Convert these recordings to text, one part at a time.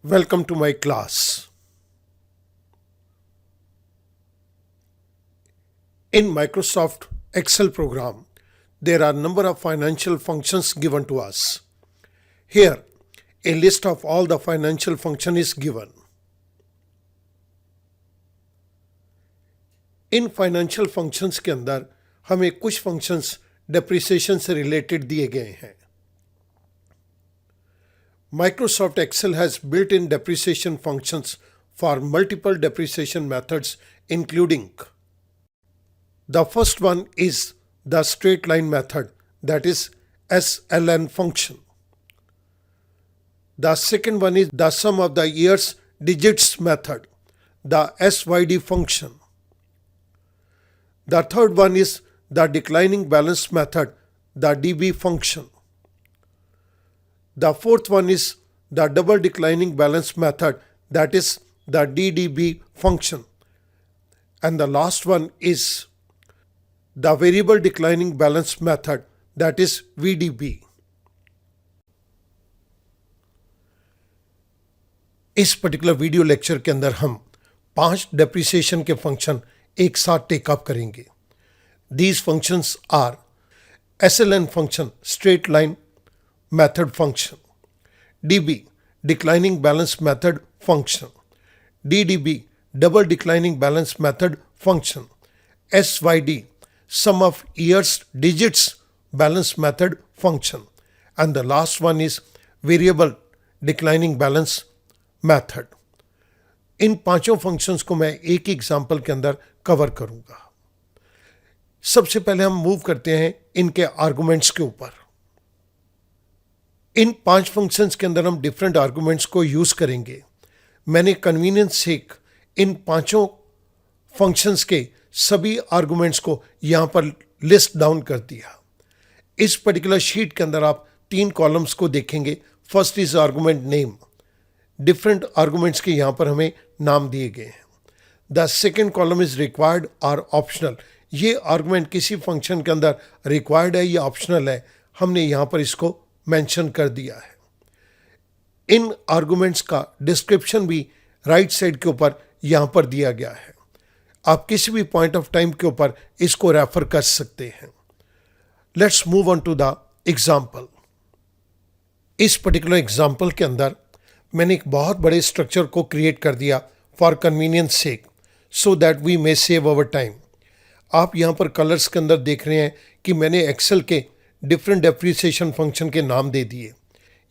Welcome to my class. In Microsoft Excel program, there are a number of financial functions given to us. Here, a list of all the financial function is given. In financial functions के अंदर हमें कुछ functions depreciation से related दिए गए हैं. Microsoft Excel has built-in depreciation functions for multiple depreciation methods, including the first one is the straight line method, that is SLN function. The second one is the sum of the year's digits method, the SYD function. The third one is the declining balance method, the DB function. The fourth one is the double declining balance method, that is the DDB function. And the last one is the variable declining balance method, that is VDB. इस particular video lecture के अंदर हम 5 depreciation के function एक साथ take up करेंगे. These functions are SLN function, straight line method function, DB, declining balance method function, DDB, double declining balance method function, SYD, sum of years digits balance method function, and the last one is variable declining balance method. इन पांचों functions को मैं एक ही example के अंदर cover करूंगा. सबसे पहले हम मूव करते हैं इनके आर्गुमेंट्स के ऊपर. इन 5 फंक्शंस के अंदर हम डिफरेंट आर्गुमेंट्स को यूज करेंगे. मैंने कन्वीनियंस से इन पांचों फंक्शंस के सभी आर्गुमेंट्स को यहां पर लिस्ट डाउन कर दिया. इस पर्टिकुलर शीट के अंदर आप 3 कॉलम्स को देखेंगे. First is argument name. Different arguments के यहां पर हमें नाम दिए गए हैं. The second column is required और ऑप्शनल. ये आर्गुमेंट किसी फंक्शन के अंदर रिक्वायर्ड है या ऑप्शनल है, हमने यहां पर इसको मेंशन कर दिया है. इन आर्गुमेंट्स का डिस्क्रिप्शन भी राइट साइड के ऊपर यहां पर दिया गया है. आप किसी भी पॉइंट ऑफ टाइम के ऊपर इसको रेफर कर सकते हैं. Let's move on to the example. इस पर्टिकुलर एग्जाम्पल के अंदर मैंने एक बहुत बड़े स्ट्रक्चर को क्रिएट कर दिया for convenience sake, so that we may save our time. आप यहाँ पर कलर्स के अंदर देख रहे हैं कि मैंने एक्सेल के डिफरेंट डेप्रिसिएशन फंक्शन के नाम दे दिए.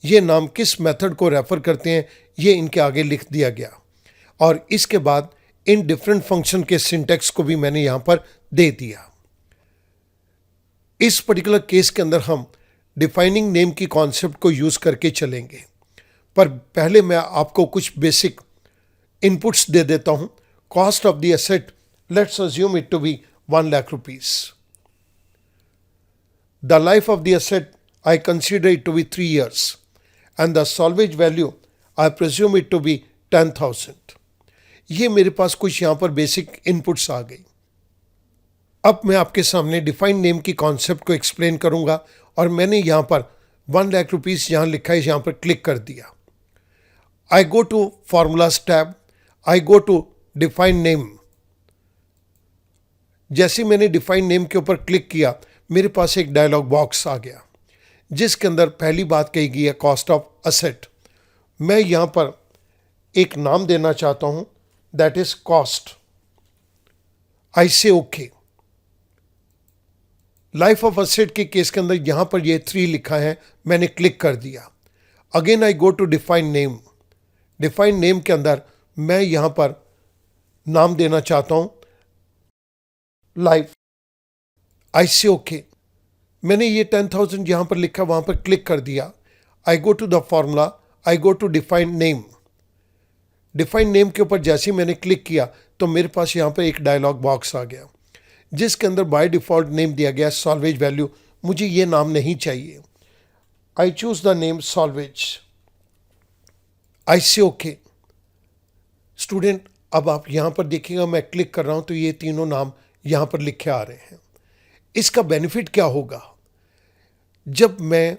ये नाम किस मेथड को रेफर करते हैं ये इनके आगे लिख दिया गया. और इसके बाद इन डिफरेंट फंक्शन के सिंटेक्स को भी मैंने यहाँ पर दे दिया. इस पर्टिकुलर केस के अंदर हम डिफाइनिंग नेम की कॉन्सेप्ट को यूज करके चलेंगे. पर पहले मैं आपको कुछ बेसिक इनपुट्स दे देता हूं. Cost of the asset, let's assume it to be 1 lakh rupees. The life of the asset I consider it to be 3 years and the salvage value I presume it to be 10,000. ये मेरे पास कुछ यहां पर basic inputs आ गई. अब मैं आपके सामने डिफाइन नेम की कॉन्सेप्ट को एक्सप्लेन करूंगा और मैंने यहां पर 1 लाख रुपीस यहां लिखा है, यहां पर क्लिक कर दिया. I go to formulas tab, I go to define name. जैसे मैंने डिफाइन नेम के ऊपर क्लिक किया, मेरे पास एक डायलॉग बॉक्स आ गया जिसके अंदर पहली बात कही गई है कॉस्ट ऑफ असेट. मैं यहां पर एक नाम देना चाहता हूं, that is cost. I say okay. Life of asset के केस के अंदर यहां पर ये 3 लिखा है, मैंने क्लिक कर दिया. Again I go to define name. Define name के अंदर मैं यहां पर नाम देना चाहता हूं लाइफ. आई से ओके. मैंने ये 10,000 यहां पर लिखा, वहां पर क्लिक कर दिया. I go to the formula, I go to define name. Define name के ऊपर जैसे ही मैंने क्लिक किया तो मेरे पास यहां पर एक डायलॉग बॉक्स आ गया जिसके अंदर बाय डिफॉल्ट नेम दिया गया सॉल्वेज वैल्यू. मुझे ये नाम नहीं चाहिए. I choose the name salvage. I say okay. Student, अब आप यहां पर देखिएगा मैं क्लिक कर रहा हूं तो ये तीनों नाम यहां पर लिखे आ रहे हैं. इसका बेनिफिट क्या होगा? जब मैं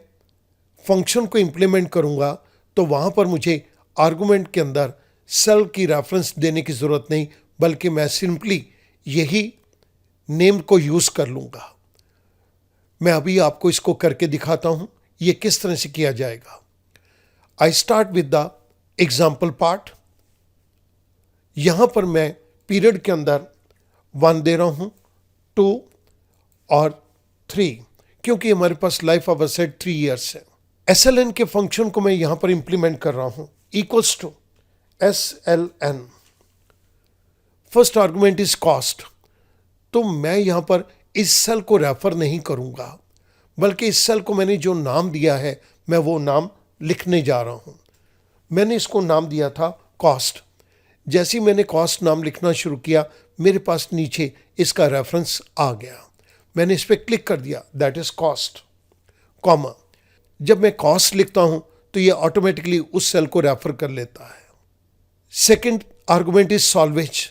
फंक्शन को इंप्लीमेंट करूंगा तो वहां पर मुझे आर्गुमेंट के अंदर सेल की रेफरेंस देने की ज़रूरत नहीं, बल्कि मैं सिंपली यही नेम को यूज़ कर लूँगा। मैं अभी आपको इसको करके दिखाता हूँ ये किस तरह से किया जाएगा। I start with the example part. यहाँ पर मैं पीरियड के अंदर 1 दे रहा हूँ, 2 और 3, क्योंकि हमारे पास लाइफ ऑफ एसेट 3 ईयर्स है। SLN के फंक्शन को मैं यहाँ पर इंप्लीमेंट कर रहा हूँ, equals to SLN। First argument is cost, तो मैं यहाँ पर इस सेल को रेफर नहीं करूँगा, बल्कि इस सेल को मैंने जो नाम दिया है मैं वो नाम लिखने जा रहा हूँ। मैंने इसको नाम दिया था कॉस्ट। जैसे ही मैंने कॉस्ट नाम लिखना शुरू किया, मेरे पास नीचे इसका रेफरेंस आ गया। मैंने इस पर क्लिक कर दिया, दैट इज कॉस्ट, कॉमा। जब मैं कॉस्ट लिखता हूं तो ये ऑटोमेटिकली उस सेल को रेफर कर लेता है। Second argument is salvage,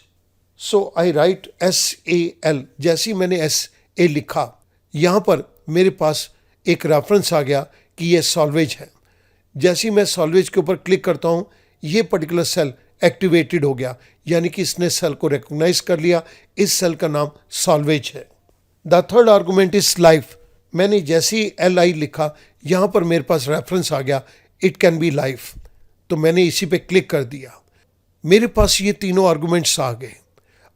so I right SAL। जैसे ही मैंने SA लिखा, यहां पर मेरे पास एक रेफरेंस आ गया कि ये सॉल्वेज है। जैसे ही मैं सॉल्वेज के ऊपर क्लिक करता हूं, ये पर्टिकुलर सेल एक्टिवेटेड हो गया, यानी कि इसने सेल को रिकॉग्नाइज कर लिया। इस सेल का नाम सॉल्वेज है। The third argument is life. मैंने जैसे ही LI लिखा, यहां पर मेरे पास रेफरेंस आ गया, इट कैन बी लाइफ, तो मैंने इसी पे क्लिक कर दिया। मेरे पास ये तीनों आर्गुमेंट्स आ गए।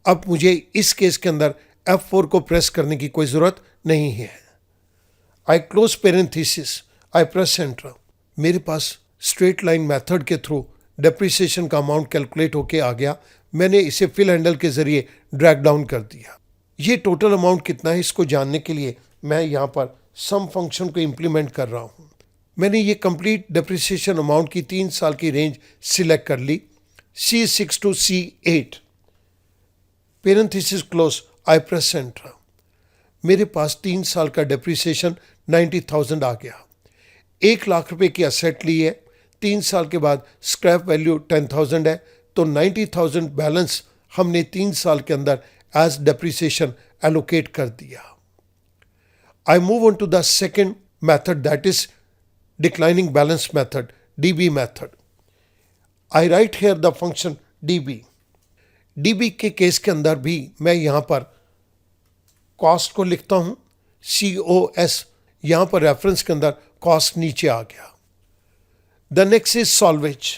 अब मुझे इस केस के अंदर F4 को प्रेस करने की कोई ज़रूरत नहीं है। आई close parenthesis, I press enter. मेरे पास स्ट्रेट लाइन मेथड के थ्रू डेप्रिसिएशन का अमाउंट कैलकुलेट होके आ गया। मैंने इसे फिल हैंडल के ज़रिए ड्रैग डाउन कर दिया। ये टोटल अमाउंट कितना है इसको जानने के लिए मैं यहाँ पर सम फंक्शन को इम्प्लीमेंट कर रहा हूँ। मैंने ये कंप्लीट डेप्रिसिएशन अमाउंट की 3 साल की रेंज सिलेक्ट कर ली, C6 to C8, parenthesis close, I press enter. मेरे पास 3 साल का डेप्रिसिएशन 90,000 आ गया। 1 लाख रुपए की असेट ली है, 3 साल के बाद स्क्रैप वैल्यू 10,000 है, तो 90,000 बैलेंस हमने 3 साल के अंदर एज डेप्रिसिएशन एलोकेट कर दिया। I move on to the second method, that is declining balance method, DB method. I write here the function DB. DB के केस के अंदर भी मैं यहाँ पर कॉस्ट को लिखता हूँ, COS। यहाँ पर रेफरेंस के अंदर कॉस्ट नीचे आ गया। The next is salvage.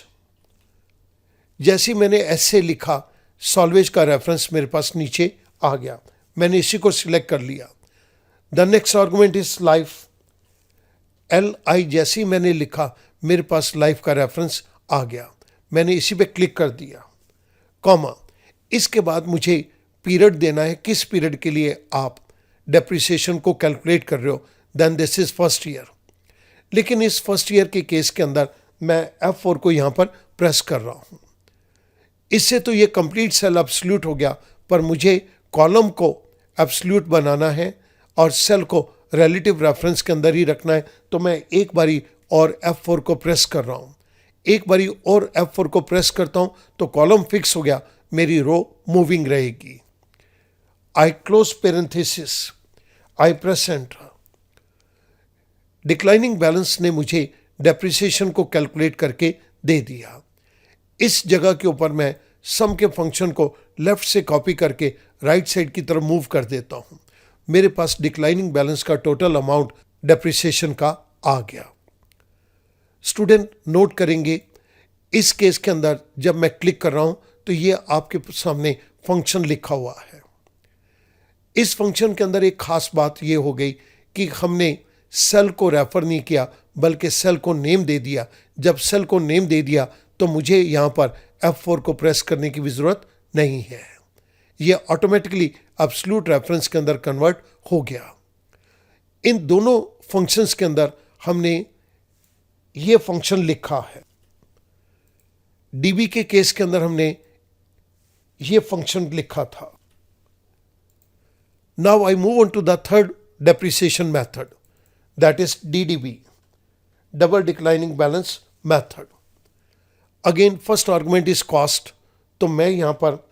जैसे मैंने SA लिखा, सॉल्वेज का रेफरेंस मेरे पास नीचे आ गया। मैंने इसी को सिलेक्ट कर लिया। The next argument is life. LI जैसे ही मैंने लिखा, मेरे पास लाइफ का रेफरेंस आ गया। मैंने इसी पे क्लिक कर दिया, कॉमा। इसके बाद मुझे पीरियड देना है, किस पीरियड के लिए आप डेप्रिसिएशन को कैलकुलेट कर रहे हो। Then this is first year. लेकिन इस फर्स्ट ईयर के केस के अंदर मैं F4 को यहाँ पर प्रेस कर रहा हूँ। इससे तो ये कंप्लीट सेल एब्सोल्यूट हो गया, पर मुझे कॉलम को एब्सोल्यूट बनाना है और सेल को रिलेटिव रेफरेंस के अंदर ही रखना है। तो मैं एक बारी और F4 को प्रेस कर रहा हूँ। एक बारी और F4 को प्रेस करता हूँ तो कॉलम फिक्स हो गया, मेरी रो मूविंग रहेगी। आई close parenthesis, I press enter. Declining balance ने मुझे डेप्रिसिएशन को कैलकुलेट करके दे दिया। इस जगह के ऊपर मैं सम के फंक्शन को लेफ्ट से कॉपी करके राइट साइड की तरफ मूव कर देता हूँ। मेरे पास डिक्लाइनिंग बैलेंस का टोटल अमाउंट डेप्रिसिएशन का आ गया। स्टूडेंट नोट करेंगे, इस केस के अंदर जब मैं क्लिक कर रहा हूं तो ये आपके सामने फंक्शन लिखा हुआ है। इस फंक्शन के अंदर एक खास बात ये हो गई कि हमने सेल को रेफर नहीं किया, बल्कि सेल को नेम दे दिया। जब सेल को नेम दे दिया तो मुझे यहाँ पर F4 को प्रेस करने की भी ज़रूरत नहीं है। ये ऑटोमेटिकली एब्सोल्यूट रेफरेंस के अंदर कन्वर्ट हो गया। इन दोनों फंक्शंस के अंदर हमने ये फंक्शन लिखा है। DB के केस के अंदर हमने ये फंक्शन लिखा था। Now I move on to the third depreciation method, that is DDB, double declining balance method. Again first argument is cost, तो मैं यहां पर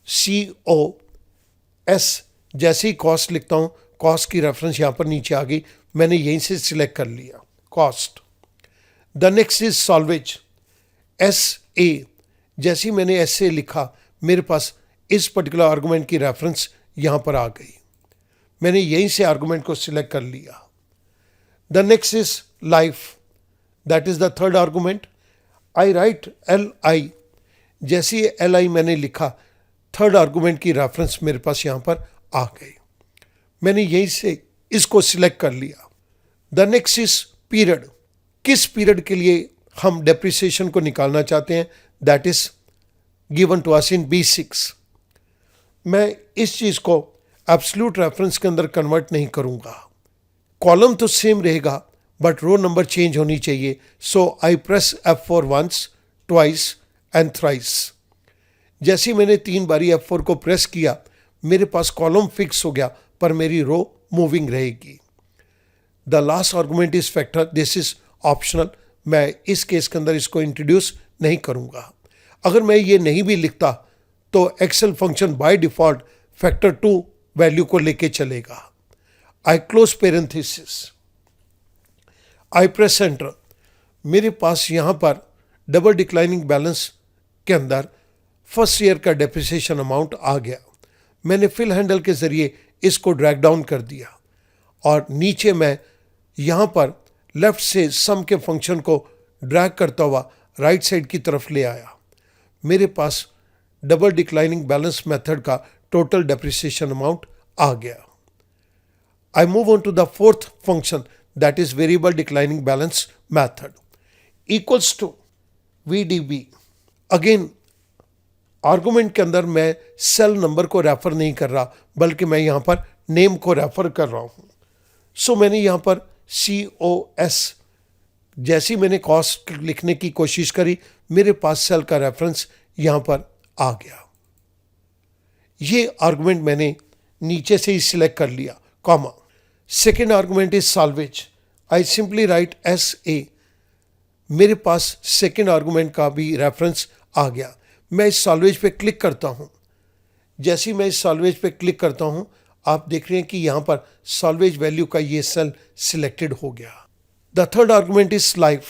COS जैसे ही कॉस्ट लिखता हूं, कॉस्ट की रेफरेंस यहां पर नीचे आ गई, मैंने यहीं से सिलेक्ट कर लिया cost. The next is salvage. S A, जैसे ही मैंने एस ए लिखा मेरे पास इस पर्टिकुलर आर्गूमेंट की रेफरेंस यहाँ पर आ गई। मैंने यहीं से आर्गूमेंट को सिलेक्ट कर लिया। The next is life, that is the third argument. I right L I, जैसे ही एल आई मैंने लिखा थर्ड आर्गूमेंट की रेफरेंस मेरे पास यहाँ पर आ गई। मैंने यहीं से इसको सिलेक्ट कर लिया। द नेक्स्ट इज पीरियड, किस पीरियड के लिए हम डेप्रिसिएशन को निकालना चाहते हैं, that is given to us in B6। मैं इस चीज को एब्सोल्यूट रेफरेंस के अंदर कन्वर्ट नहीं करूंगा, कॉलम तो सेम रहेगा बट रो नंबर चेंज होनी चाहिए। So I press F4 once, twice and thrice. जैसे ही मैंने 3 बारी F4 को प्रेस किया मेरे पास कॉलम फिक्स हो गया पर मेरी रो मूविंग रहेगी। The last argument is factor, this is optional, मैं इस केस के अंदर इसको इंट्रोड्यूस नहीं करूंगा। अगर मैं ये नहीं भी लिखता तो excel function by default factor 2 value को लेके चलेगा। I close parenthesis, I press enter. मेरे पास यहाँ पर डबल डिक्लाइनिंग बैलेंस के अंदर फर्स्ट ईयर का डेप्रिसिएशन अमाउंट आ गया। मैंने फिल हैंडल के जरिए इसको ड्रैग डाउन कर दिया और नीचे मैं यहाँ पर लेफ्ट से सम के फंक्शन को ड्रैग करता हुआ राइट साइड की तरफ ले आया। मेरे पास डबल डिक्लाइनिंग बैलेंस मेथड का टोटल डेप्रिसिएशन अमाउंट आ गया। I move on to the fourth function, that is variable declining balance method, equals to VDB। Again argument के अंदर मैं सेल नंबर को रेफर नहीं कर रहा बल्कि मैं यहाँ पर नेम को रेफर कर रहा हूँ। सो मैंने यहाँ पर COS, जैसी मैंने कॉस्ट लिखने की कोशिश करी मेरे पास सेल का रेफरेंस यहाँ पर आ गया। ये आर्गुमेंट मैंने नीचे से ही सिलेक्ट कर लिया, comma. Second argument is salvage, I simply right SA। मेरे पास सेकेंड आर्गुमेंट का भी रेफरेंस आ गया। मैं इस सॉल्वेज पे क्लिक करता हूँ। जैसे ही मैं इस सॉल्वेज पे क्लिक करता हूँ आप देख रहे हैं कि यहाँ पर सॉल्वेज वैल्यू का ये सेल सिलेक्टेड हो गया। The third argument is life,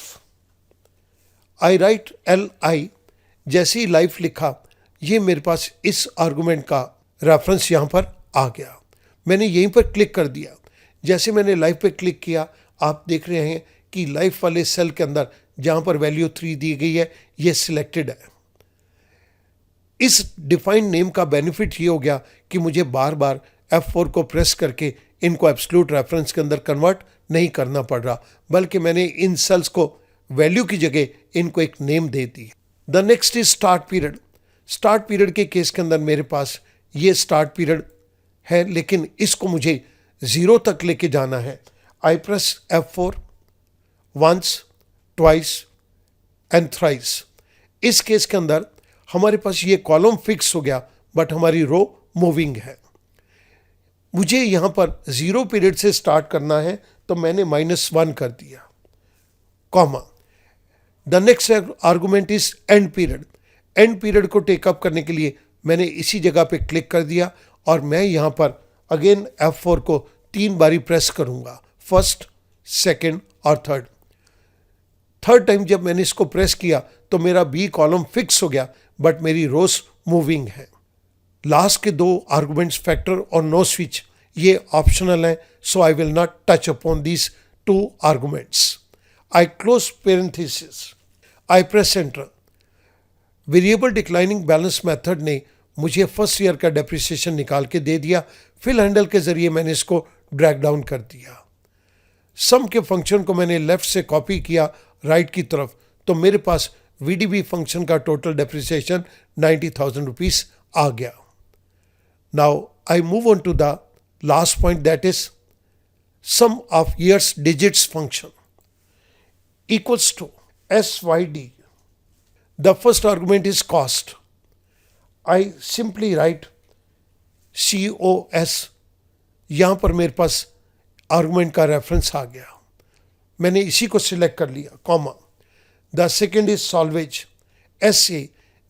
I right LI। जैसे ही लाइफ लिखा ये मेरे पास इस आर्गुमेंट का रेफरेंस यहाँ पर आ गया। मैंने यहीं पर क्लिक कर दिया। जैसे मैंने लाइफ पे क्लिक किया आप देख रहे हैं कि लाइफ वाले सेल के अंदर जहाँ पर वैल्यू 3 दी गई है ये सिलेक्टेड है। इस डिफाइंड नेम का बेनिफिट ये हो गया कि मुझे बार बार F4 को प्रेस करके इनको एब्सोल्यूट रेफरेंस के अंदर कन्वर्ट नहीं करना पड़ रहा बल्कि मैंने इन सेल्स को वैल्यू की जगह इनको एक name they the. The next is start period. Start period के केस के अंदर मेरे पास ये स्टार्ट पीरियड है लेकिन इसको मुझे 0 तक लेके जाना है। I press F4 once, twice and thrice. इस केस के अंदर हमारे पास ये कॉलम फिक्स हो गया बट हमारी रो मूविंग है। मुझे यहाँ पर 0 पीरियड से स्टार्ट करना है तो मैंने -1 कर दिया, comma. The next argument is and period. And period को टेकअप करने के लिए मैंने इसी जगह पे क्लिक कर दिया और मैं यहाँ पर अगेन F4 को 3 बारी प्रेस करूँगा, फर्स्ट, सेकेंड और थर्ड टाइम जब मैंने इसको प्रेस किया तो मेरा B कॉलम फिक्स हो गया बट मेरी रोज मूविंग है। लास्ट के 2 आर्गुमेंट्स फैक्टर और नो स्विच ये ऑप्शनल है, so I will not touch upon these 2 arguments. I close parenthesis, I press enter. Variable declining balance method ने मुझे फर्स्ट ईयर का डेप्रिसिएशन निकाल के दे दिया। फिल हैंडल के जरिए मैंने इसको ड्रैग डाउन कर दिया। सम के फंक्शन को मैंने लेफ्ट से कॉपी किया राइट की तरफ तो मेरे पास VDB फंक्शन का टोटल डेप्रिसिएशन 90,000 रुपीस आ गया। Now I move on to the last point, that is sum of years digits function equals to SYD। The first argument is cost, I simply write COS। यहाँ पर मेरे पास argument का reference आ गया, मैंने इसी को सिलेक्ट कर लिया, comma. The second is salvage, SA।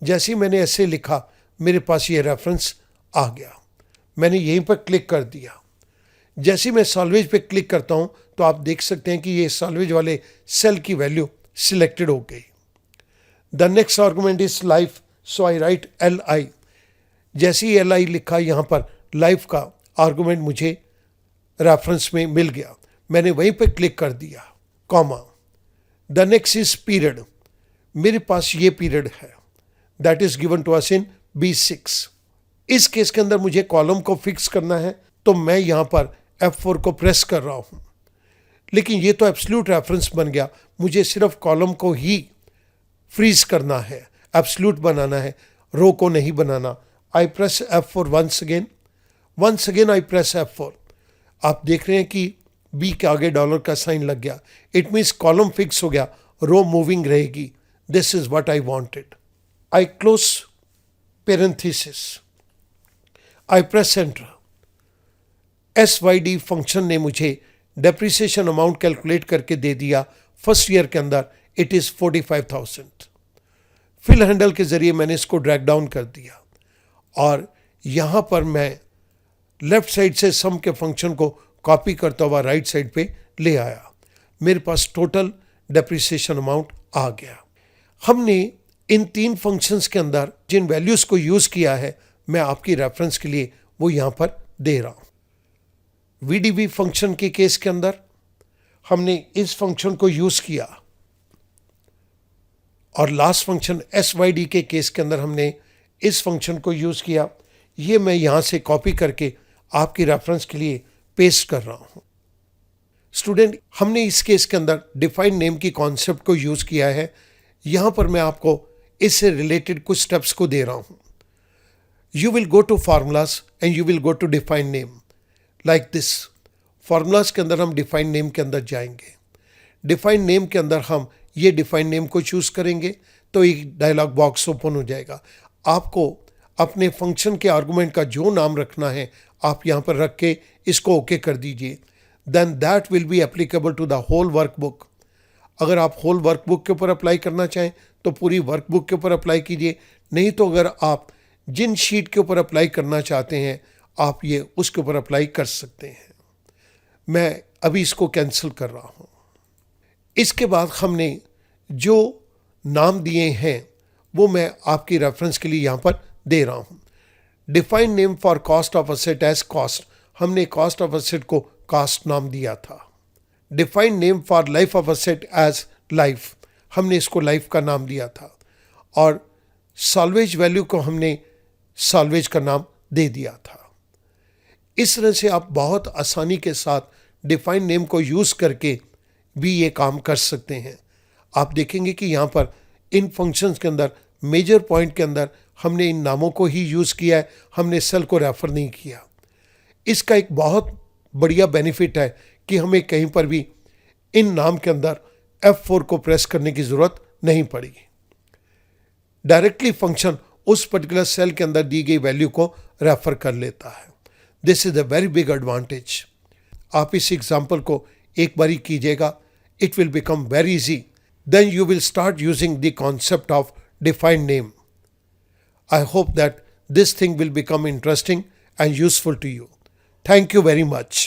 जैसे ही मैंने SA लिखा मेरे पास ये रेफरेंस आ गया, मैंने यहीं पर क्लिक कर दिया। जैसे ही मैं सॉल्वेज पे क्लिक करता हूँ तो आप देख सकते हैं कि ये सॉल्वेज वाले सेल की वैल्यू सिलेक्टेड हो गई। The next argument is life, so I right LI। जैसे ही LI लिखा यहाँ पर लाइफ का आर्गुमेंट मुझे रेफरेंस में मिल गया, मैंने वहीं पे क्लिक कर दिया, comma. The next is period, मेरे पास ये पीरियड है, that is given to us in B6। इस केस के अंदर मुझे कॉलम को फिक्स करना है, तो मैं यहाँ पर F4 को प्रेस कर रहा हूँ। लेकिन ये तो एब्सोल्यूट रेफरेंस बन गया, मुझे सिर्फ कॉलम को ही फ्रीज करना है, एब्सोल्यूट बनाना है, रो को नहीं बनाना। I press F4 once again I press F4। आप देख रहे हैं कि बी के आगे डॉलर का साइन लग गया, इट मीन्स कॉलम फिक्स हो गया, रो मूविंग रहेगी। This is what I wanted. I close parenthesis, I press enter. SYD function ने मुझे डेप्रिसिएशन अमाउंट कैलकुलेट करके दे दिया फर्स्ट ईयर के अंदर, इट इज 45,000। फिल हैंडल के जरिए मैंने इसको ड्रैग डाउन कर दिया और यहां पर मैं लेफ्ट साइड से सम के फंक्शन को कॉपी करता हुआ राइट साइड पे ले आया। मेरे पास टोटल डेप्रिसिएशन अमाउंट आ गया। हमने इन 3 फंक्शंस के अंदर जिन वैल्यूज को यूज किया है, मैं आपकी रेफरेंस के लिए वो यहां पर दे रहा हूं। VDB फंक्शन के केस के अंदर हमने इस फंक्शन को यूज किया और लास्ट फंक्शन SYD के केस के अंदर हमने इस फंक्शन को यूज किया। ये मैं यहां से कॉपी करके आपकी रेफरेंस के लिए पेस्ट कर रहा हूं। स्टूडेंट, हमने इस केस के अंदर डिफाइंड नेम की कॉन्सेप्ट को यूज किया है। यहां पर मैं आपको इससे रिलेटेड कुछ स्टेप्स को दे रहा हूं। You will go to formulas and you will go to defined name like this. Formulas के अंदर हम डिफाइंड नेम के अंदर जाएंगे। डिफाइंड नेम के अंदर हम ये डिफाइंड नेम को चूज करेंगे तो एक डायलॉग बॉक्स ओपन हो जाएगा। आपको अपने फंक्शन के आर्गुमेंट का जो नाम रखना है आप यहाँ पर रख के इसको ओके कर दीजिए। Then that will be applicable to the whole workbook. अगर आप होल वर्कबुक के ऊपर अप्लाई करना चाहें तो पूरी वर्कबुक के ऊपर अप्लाई कीजिए, नहीं तो अगर आप जिन शीट के ऊपर अप्लाई करना चाहते हैं आप ये उसके ऊपर अप्लाई कर सकते हैं। मैं अभी इसको कैंसिल कर रहा हूं। इसके बाद हमने जो नाम दिए हैं वो मैं आपकी रेफरेंस के लिए यहां पर दे रहा हूं। Defined name for cost of asset as cost, हमने कॉस्ट ऑफ असेट को कॉस्ट नाम दिया था। Defined name for life of asset as life, हमने इसको लाइफ का नाम दिया था। और सॉल्वेज वैल्यू को हमने सॉल्वेज का नाम दे दिया था। इस तरह से आप बहुत आसानी के साथ डिफाइंड नेम को यूज करके भी ये काम कर सकते हैं। आप देखेंगे कि यहाँ पर इन फंक्शंस के अंदर मेजर पॉइंट के अंदर हमने इन नामों को ही यूज किया है, हमने सेल को रेफर नहीं किया। इसका एक बहुत बढ़िया बेनिफिट है कि हमें कहीं पर भी इन नाम के अंदर F4 को प्रेस करने की जरूरत नहीं पड़ेगी। डायरेक्टली फंक्शन उस पर्टिकुलर सेल के अंदर दी गई वैल्यू को रेफर कर लेता है। This is a very big advantage. आप इस एग्जाम्पल को एक बारी कीजिएगा, it will become very easy. Then you will start using the concept of defined name. I hope that this thing will become interesting and useful to you. Thank you very much.